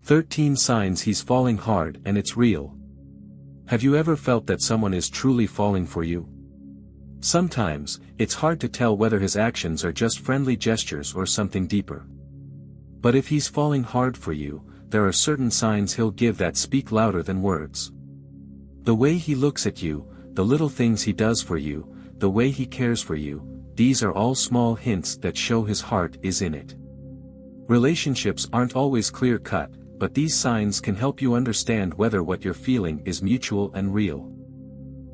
13 signs he's falling hard and it's real. Have you ever felt that someone is truly falling for you? Sometimes, it's hard to tell whether his actions are just friendly gestures or something deeper. But if he's falling hard for you, there are certain signs he'll give that speak louder than words. The way he looks at you, the little things he does for you, the way he cares for you, these are all small hints that show his heart is in it. Relationships aren't always clear-cut, but these signs can help you understand whether what you're feeling is mutual and real.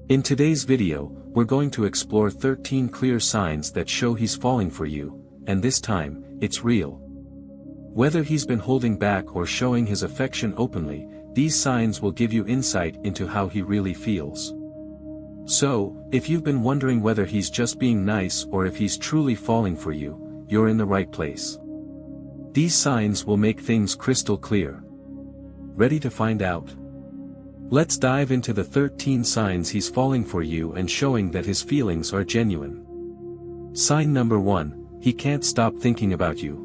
In today's video, we're going to explore 13 clear signs that show he's falling for you, and this time, it's real. Whether he's been holding back or showing his affection openly, these signs will give you insight into how he really feels. So, if you've been wondering whether he's just being nice or if he's truly falling for you, you're in the right place. These signs will make things crystal clear. Ready to find out? Let's dive into the 13 signs he's falling for you and showing that his feelings are genuine. Sign number 1, he can't stop thinking about you.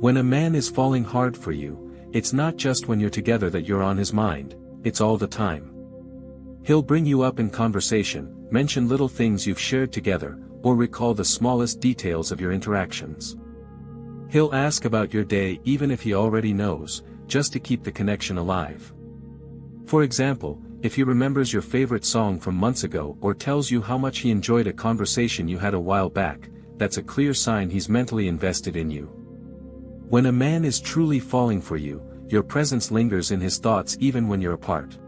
When a man is falling hard for you, it's not just when you're together that you're on his mind, it's all the time. He'll bring you up in conversation, mention little things you've shared together, or recall the smallest details of your interactions. He'll ask about your day even if he already knows, just to keep the connection alive. For example, if he remembers your favorite song from months ago or tells you how much he enjoyed a conversation you had a while back, that's a clear sign he's mentally invested in you. When a man is truly falling for you, your presence lingers in his thoughts even when you're apart.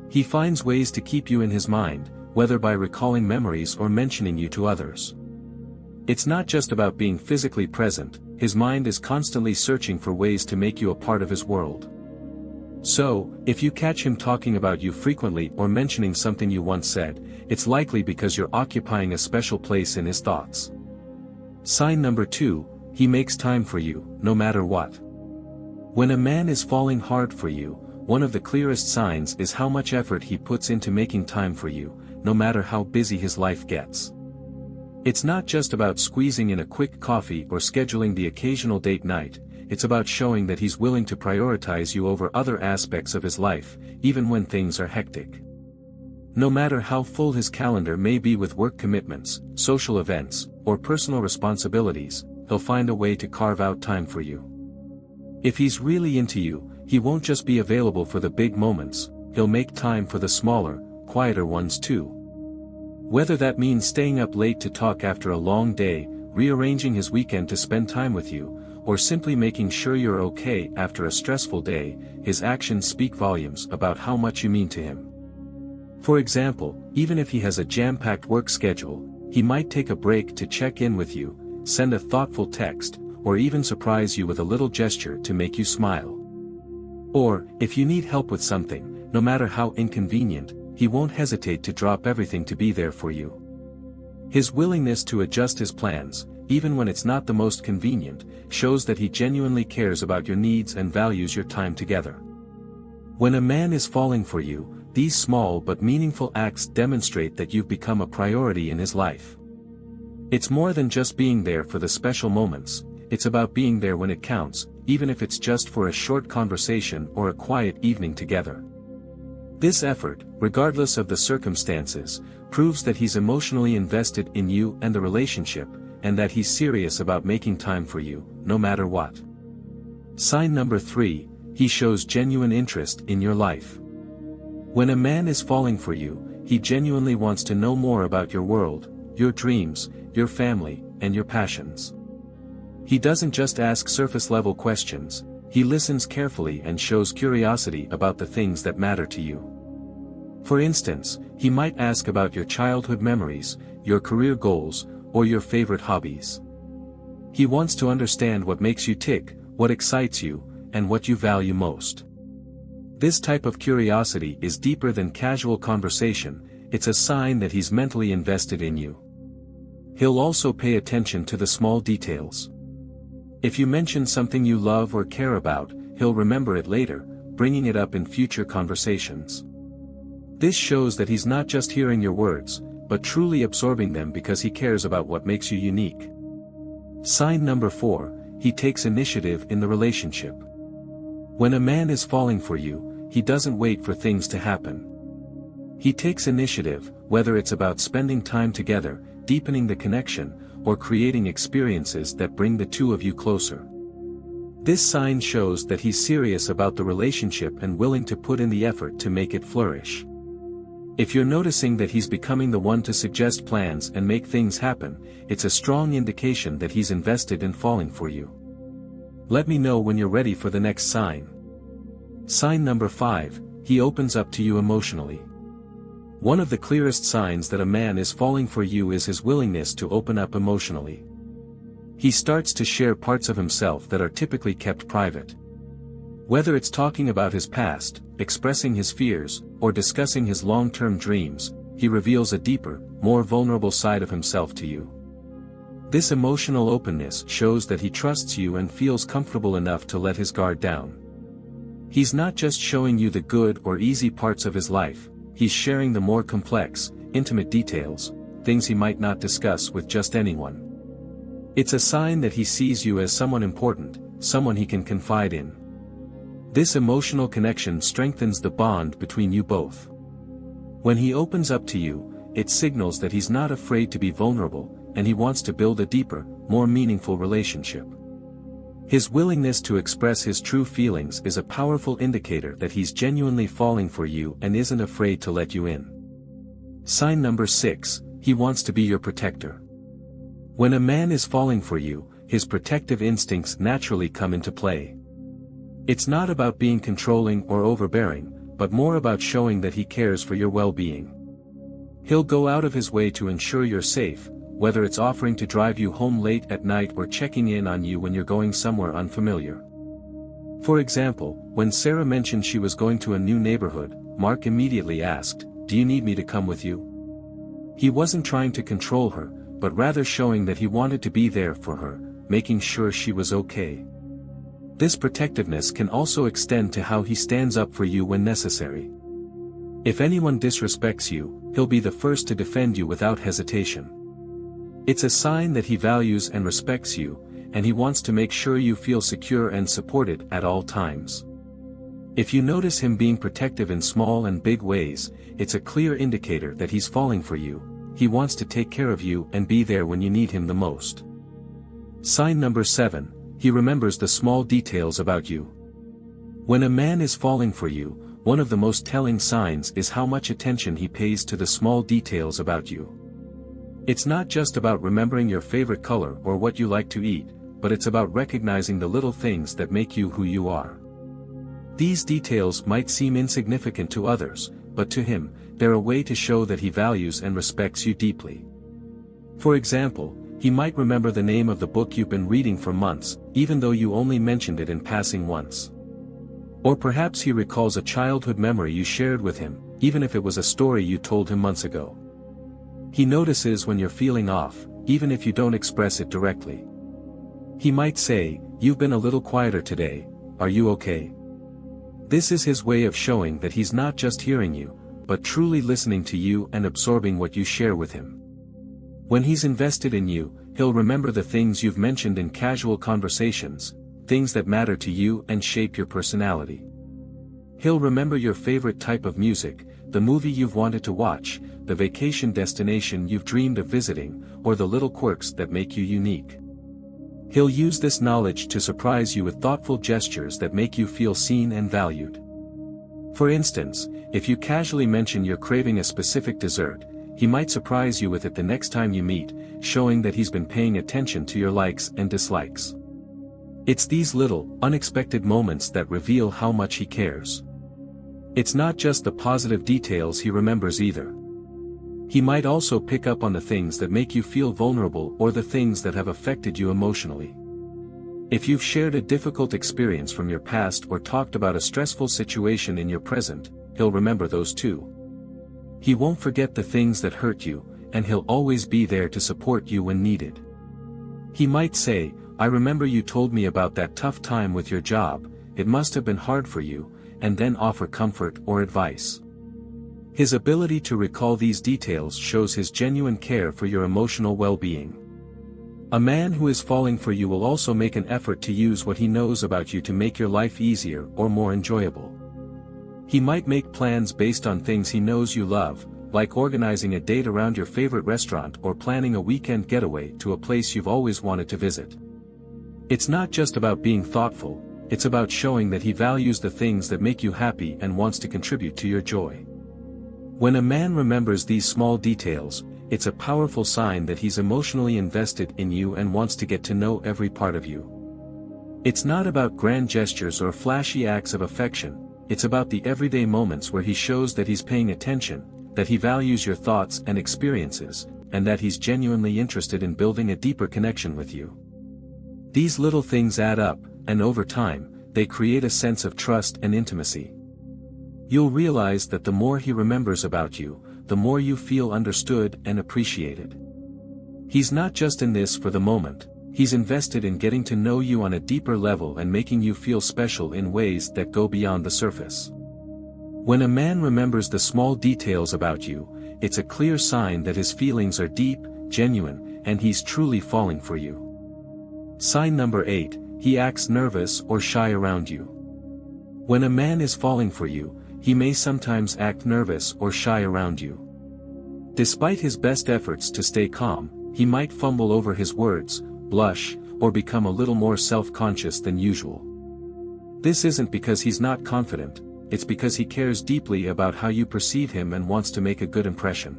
He finds ways to keep you in his mind, whether by recalling memories or mentioning you to others. It's not just about being physically present, his mind is constantly searching for ways to make you a part of his world. So, if you catch him talking about you frequently or mentioning something you once said, it's likely because you're occupying a special place in his thoughts. Sign number 2, he makes time for you, no matter what. When a man is falling hard for you, one of the clearest signs is how much effort he puts into making time for you, no matter how busy his life gets. It's not just about squeezing in a quick coffee or scheduling the occasional date night, it's about showing that he's willing to prioritize you over other aspects of his life, even when things are hectic. No matter how full his calendar may be with work commitments, social events, or personal responsibilities, he'll find a way to carve out time for you. If he's really into you, he won't just be available for the big moments, he'll make time for the smaller, quieter ones too. Whether that means staying up late to talk after a long day, rearranging his weekend to spend time with you, or simply making sure you're okay after a stressful day, his actions speak volumes about how much you mean to him. For example, even if he has a jam-packed work schedule, he might take a break to check in with you, send a thoughtful text, or even surprise you with a little gesture to make you smile. Or, if you need help with something, no matter how inconvenient, he won't hesitate to drop everything to be there for you. His willingness to adjust his plans, even when it's not the most convenient, shows that he genuinely cares about your needs and values your time together. When a man is falling for you, these small but meaningful acts demonstrate that you've become a priority in his life. It's more than just being there for the special moments, it's about being there when it counts, even if it's just for a short conversation or a quiet evening together. This effort, regardless of the circumstances, proves that he's emotionally invested in you and the relationship, and that he's serious about making time for you, no matter what. Sign number 3, he shows genuine interest in your life. When a man is falling for you, he genuinely wants to know more about your world, your dreams, your family, and your passions. He doesn't just ask surface-level questions, he listens carefully and shows curiosity about the things that matter to you. For instance, he might ask about your childhood memories, your career goals, or your favorite hobbies. He wants to understand what makes you tick, what excites you, and what you value most. This type of curiosity is deeper than casual conversation, it's a sign that he's mentally invested in you. He'll also pay attention to the small details. If you mention something you love or care about, he'll remember it later, bringing it up in future conversations. This shows that he's not just hearing your words, but truly absorbing them because he cares about what makes you unique. Sign number 4, he takes initiative in the relationship. When a man is falling for you, he doesn't wait for things to happen. He takes initiative, whether it's about spending time together, deepening the connection, or creating experiences that bring the two of you closer. This sign shows that he's serious about the relationship and willing to put in the effort to make it flourish. If you're noticing that he's becoming the one to suggest plans and make things happen, it's a strong indication that he's invested in falling for you. Let me know when you're ready for the next sign. Sign number 5, he opens up to you emotionally. One of the clearest signs that a man is falling for you is his willingness to open up emotionally. He starts to share parts of himself that are typically kept private. Whether it's talking about his past, expressing his fears, or discussing his long-term dreams, he reveals a deeper, more vulnerable side of himself to you. This emotional openness shows that he trusts you and feels comfortable enough to let his guard down. He's not just showing you the good or easy parts of his life, he's sharing the more complex, intimate details, things he might not discuss with just anyone. It's a sign that he sees you as someone important, someone he can confide in. This emotional connection strengthens the bond between you both. When he opens up to you, it signals that he's not afraid to be vulnerable, and he wants to build a deeper, more meaningful relationship. His willingness to express his true feelings is a powerful indicator that he's genuinely falling for you and isn't afraid to let you in. Sign number 6, he wants to be your protector. When a man is falling for you, his protective instincts naturally come into play. It's not about being controlling or overbearing, but more about showing that he cares for your well-being. He'll go out of his way to ensure you're safe, whether it's offering to drive you home late at night or checking in on you when you're going somewhere unfamiliar. For example, when Sarah mentioned she was going to a new neighborhood, Mark immediately asked, "Do you need me to come with you?" He wasn't trying to control her, but rather showing that he wanted to be there for her, making sure she was okay. This protectiveness can also extend to how he stands up for you when necessary. If anyone disrespects you, he'll be the first to defend you without hesitation. It's a sign that he values and respects you, and he wants to make sure you feel secure and supported at all times. If you notice him being protective in small and big ways, it's a clear indicator that he's falling for you. He wants to take care of you and be there when you need him the most. Sign number 7, he remembers the small details about you. When a man is falling for you, one of the most telling signs is how much attention he pays to the small details about you. It's not just about remembering your favorite color or what you like to eat, but it's about recognizing the little things that make you who you are. These details might seem insignificant to others, but to him, they're a way to show that he values and respects you deeply. For example, he might remember the name of the book you've been reading for months, even though you only mentioned it in passing once. Or perhaps he recalls a childhood memory you shared with him, even if it was a story you told him months ago. He notices when you're feeling off, even if you don't express it directly. He might say, "You've been a little quieter today, are you okay?" This is his way of showing that he's not just hearing you, but truly listening to you and absorbing what you share with him. When he's invested in you, he'll remember the things you've mentioned in casual conversations, things that matter to you and shape your personality. He'll remember your favorite type of music, the movie you've wanted to watch, the vacation destination you've dreamed of visiting, or the little quirks that make you unique. He'll use this knowledge to surprise you with thoughtful gestures that make you feel seen and valued. For instance, if you casually mention you're craving a specific dessert, he might surprise you with it the next time you meet, showing that he's been paying attention to your likes and dislikes. It's these little, unexpected moments that reveal how much he cares. It's not just the positive details he remembers either. He might also pick up on the things that make you feel vulnerable or the things that have affected you emotionally. If you've shared a difficult experience from your past or talked about a stressful situation in your present, he'll remember those too. He won't forget the things that hurt you, and he'll always be there to support you when needed. He might say, "I remember you told me about that tough time with your job, it must have been hard for you," and then offer comfort or advice. His ability to recall these details shows his genuine care for your emotional well-being. A man who is falling for you will also make an effort to use what he knows about you to make your life easier or more enjoyable. He might make plans based on things he knows you love, like organizing a date around your favorite restaurant or planning a weekend getaway to a place you've always wanted to visit. It's not just about being thoughtful, it's about showing that he values the things that make you happy and wants to contribute to your joy. When a man remembers these small details, it's a powerful sign that he's emotionally invested in you and wants to get to know every part of you. It's not about grand gestures or flashy acts of affection, it's about the everyday moments where he shows that he's paying attention, that he values your thoughts and experiences, and that he's genuinely interested in building a deeper connection with you. These little things add up, and over time, they create a sense of trust and intimacy. You'll realize that the more he remembers about you, the more you feel understood and appreciated. He's not just in this for the moment, he's invested in getting to know you on a deeper level and making you feel special in ways that go beyond the surface. When a man remembers the small details about you, it's a clear sign that his feelings are deep, genuine, and he's truly falling for you. Sign number 8, he acts nervous or shy around you. When a man is falling for you, he may sometimes act nervous or shy around you. Despite his best efforts to stay calm, he might fumble over his words, blush, or become a little more self-conscious than usual. This isn't because he's not confident, it's because he cares deeply about how you perceive him and wants to make a good impression.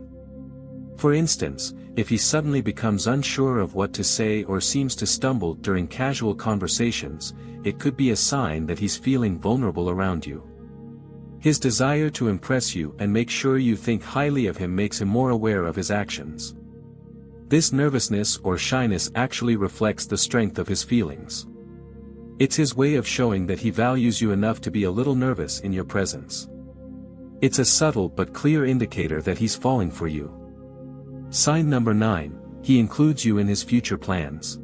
For instance, if he suddenly becomes unsure of what to say or seems to stumble during casual conversations, it could be a sign that he's feeling vulnerable around you. His desire to impress you and make sure you think highly of him makes him more aware of his actions. This nervousness or shyness actually reflects the strength of his feelings. It's his way of showing that he values you enough to be a little nervous in your presence. It's a subtle but clear indicator that he's falling for you. Sign number 9, he includes you in his future plans.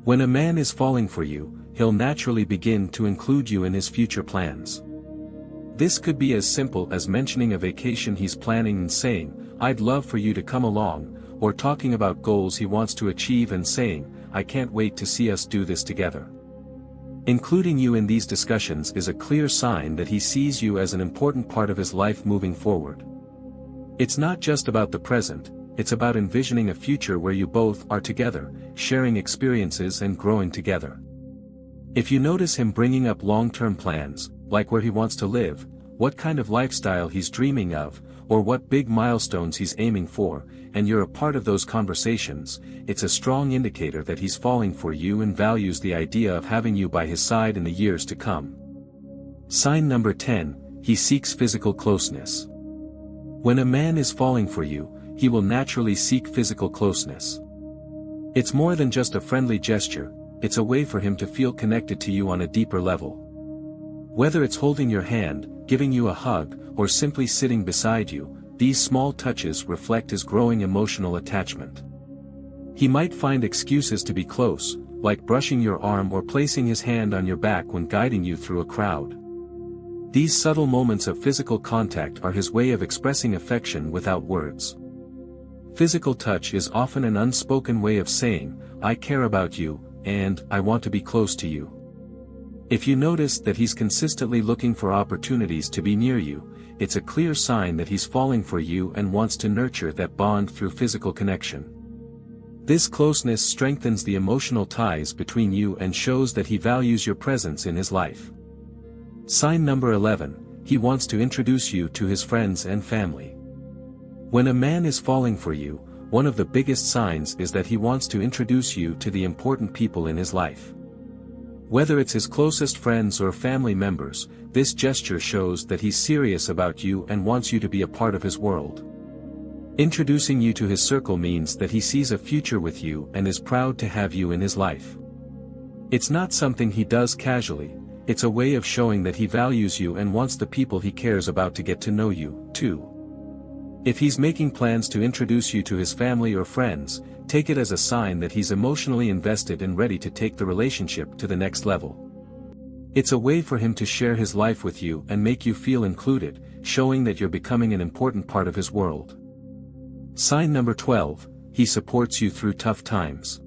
When a man is falling for you, he'll naturally begin to include you in his future plans. This could be as simple as mentioning a vacation he's planning and saying, "I'd love for you to come along," or talking about goals he wants to achieve and saying, "I can't wait to see us do this together." Including you in these discussions is a clear sign that he sees you as an important part of his life moving forward. It's not just about the present, it's about envisioning a future where you both are together, sharing experiences and growing together. If you notice him bringing up long-term plans, like where he wants to live, what kind of lifestyle he's dreaming of, or what big milestones he's aiming for, and you're a part of those conversations, it's a strong indicator that he's falling for you and values the idea of having you by his side in the years to come. Sign number 10, he seeks physical closeness. When a man is falling for you, he will naturally seek physical closeness. It's more than just a friendly gesture, it's a way for him to feel connected to you on a deeper level. Whether it's holding your hand, giving you a hug, or simply sitting beside you, these small touches reflect his growing emotional attachment. He might find excuses to be close, like brushing your arm or placing his hand on your back when guiding you through a crowd. These subtle moments of physical contact are his way of expressing affection without words. Physical touch is often an unspoken way of saying, "I care about you," and "I want to be close to you." If you notice that he's consistently looking for opportunities to be near you, it's a clear sign that he's falling for you and wants to nurture that bond through physical connection. This closeness strengthens the emotional ties between you and shows that he values your presence in his life. Sign number 11, he wants to introduce you to his friends and family. When a man is falling for you, one of the biggest signs is that he wants to introduce you to the important people in his life. Whether it's his closest friends or family members, this gesture shows that he's serious about you and wants you to be a part of his world. Introducing you to his circle means that he sees a future with you and is proud to have you in his life. It's not something he does casually, it's a way of showing that he values you and wants the people he cares about to get to know you, too. If he's making plans to introduce you to his family or friends, take it as a sign that he's emotionally invested and ready to take the relationship to the next level. It's a way for him to share his life with you and make you feel included, showing that you're becoming an important part of his world. Sign number 12, he supports you through tough times.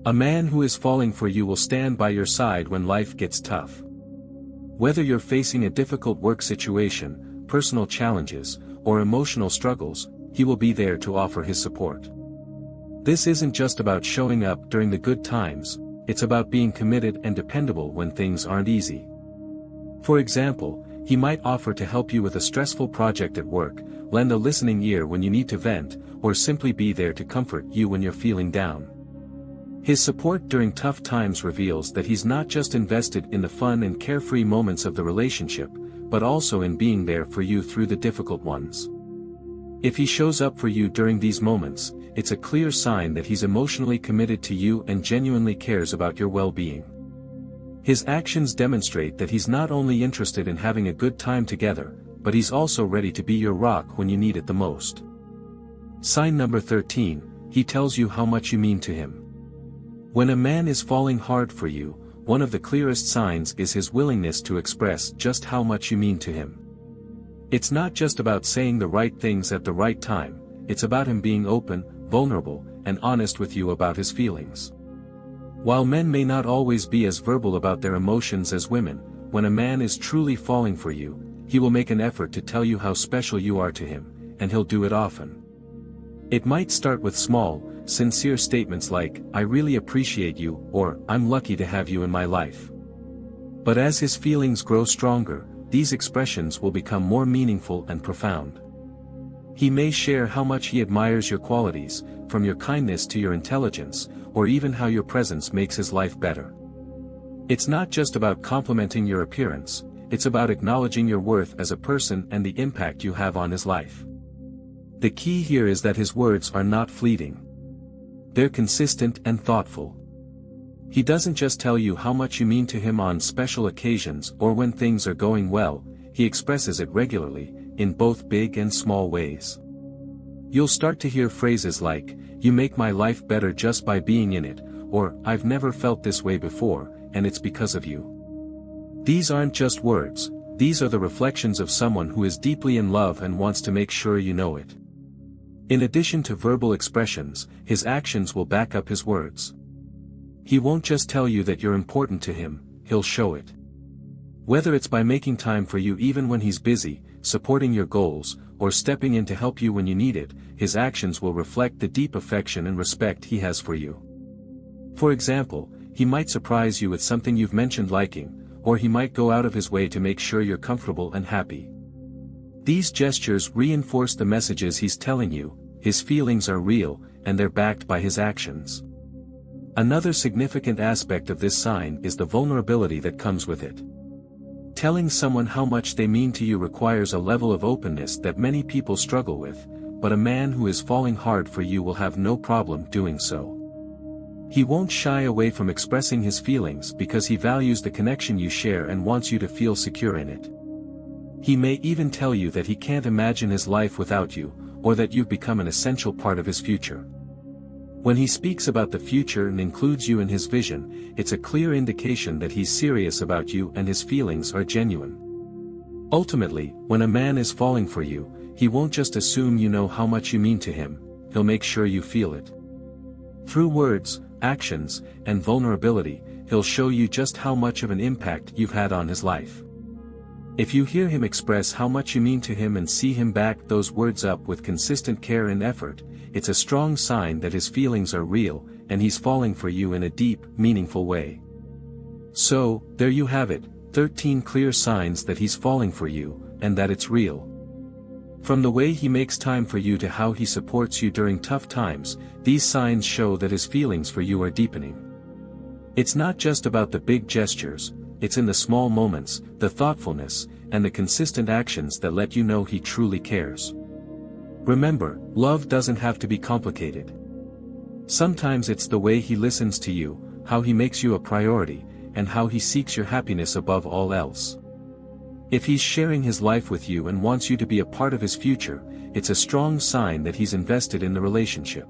A man who is falling for you will stand by your side when life gets tough. Whether you're facing a difficult work situation, personal challenges, or emotional struggles, he will be there to offer his support. This isn't just about showing up during the good times, it's about being committed and dependable when things aren't easy. For example, he might offer to help you with a stressful project at work, lend a listening ear when you need to vent, or simply be there to comfort you when you're feeling down. His support during tough times reveals that he's not just invested in the fun and carefree moments of the relationship, but also in being there for you through the difficult ones. If he shows up for you during these moments, it's a clear sign that he's emotionally committed to you and genuinely cares about your well-being. His actions demonstrate that he's not only interested in having a good time together, but he's also ready to be your rock when you need it the most. Sign number 13, he tells you how much you mean to him. When a man is falling hard for you, one of the clearest signs is his willingness to express just how much you mean to him. It's not just about saying the right things at the right time, it's about him being open, vulnerable, and honest with you about his feelings. While men may not always be as verbal about their emotions as women, when a man is truly falling for you, he will make an effort to tell you how special you are to him, and he'll do it often. It might start with small, sincere statements like, "I really appreciate you," or "I'm lucky to have you in my life." But as his feelings grow stronger, these expressions will become more meaningful and profound. He may share how much he admires your qualities, from your kindness to your intelligence, or even how your presence makes his life better. It's not just about complimenting your appearance, it's about acknowledging your worth as a person and the impact you have on his life. The key here is that his words are not fleeting. They're consistent and thoughtful. He doesn't just tell you how much you mean to him on special occasions or when things are going well, he expresses it regularly, in both big and small ways. You'll start to hear phrases like, "You make my life better just by being in it," or "I've never felt this way before, and it's because of you." These aren't just words, these are the reflections of someone who is deeply in love and wants to make sure you know it. In addition to verbal expressions, his actions will back up his words. He won't just tell you that you're important to him, he'll show it. Whether it's by making time for you even when he's busy, supporting your goals, or stepping in to help you when you need it, his actions will reflect the deep affection and respect he has for you. For example, he might surprise you with something you've mentioned liking, or he might go out of his way to make sure you're comfortable and happy. These gestures reinforce the messages he's telling you, his feelings are real, and they're backed by his actions. Another significant aspect of this sign is the vulnerability that comes with it. Telling someone how much they mean to you requires a level of openness that many people struggle with, but a man who is falling hard for you will have no problem doing so. He won't shy away from expressing his feelings because he values the connection you share and wants you to feel secure in it. He may even tell you that he can't imagine his life without you, or that you've become an essential part of his future. When he speaks about the future and includes you in his vision, it's a clear indication that he's serious about you and his feelings are genuine. Ultimately, when a man is falling for you, he won't just assume you know how much you mean to him, he'll make sure you feel it. Through words, actions, and vulnerability, he'll show you just how much of an impact you've had on his life. If you hear him express how much you mean to him and see him back those words up with consistent care and effort, it's a strong sign that his feelings are real, and he's falling for you in a deep, meaningful way. So, there you have it, 13 clear signs that he's falling for you, and that it's real. From the way he makes time for you to how he supports you during tough times, these signs show that his feelings for you are deepening. It's not just about the big gestures, it's in the small moments, the thoughtfulness, and the consistent actions that let you know he truly cares. Remember, love doesn't have to be complicated. Sometimes it's the way he listens to you, how he makes you a priority, and how he seeks your happiness above all else. If he's sharing his life with you and wants you to be a part of his future, it's a strong sign that he's invested in the relationship.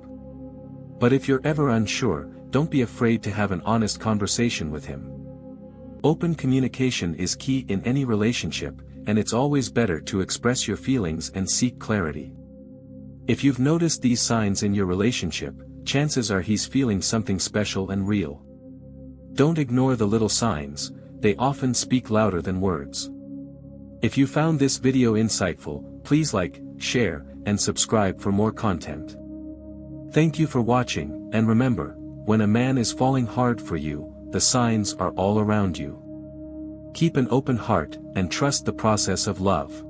But if you're ever unsure, don't be afraid to have an honest conversation with him. Open communication is key in any relationship, and it's always better to express your feelings and seek clarity. If you've noticed these signs in your relationship, chances are he's feeling something special and real. Don't ignore the little signs, they often speak louder than words. If you found this video insightful, please like, share, and subscribe for more content. Thank you for watching, and remember, when a man is falling hard for you, the signs are all around you. Keep an open heart, and trust the process of love.